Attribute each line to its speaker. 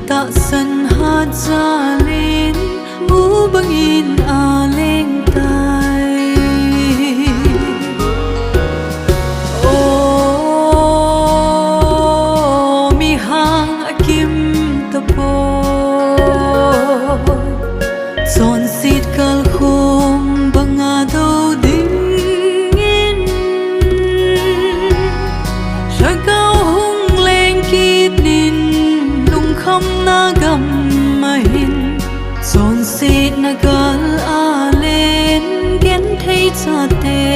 Speaker 1: ta sân hát ra lên mũ băng in lên tay ô mi hang kim ta po son sit kal khom banga do ding in shakao hung leng kit nin lung kham na gam mahin son sit na gal a len gen thei cha te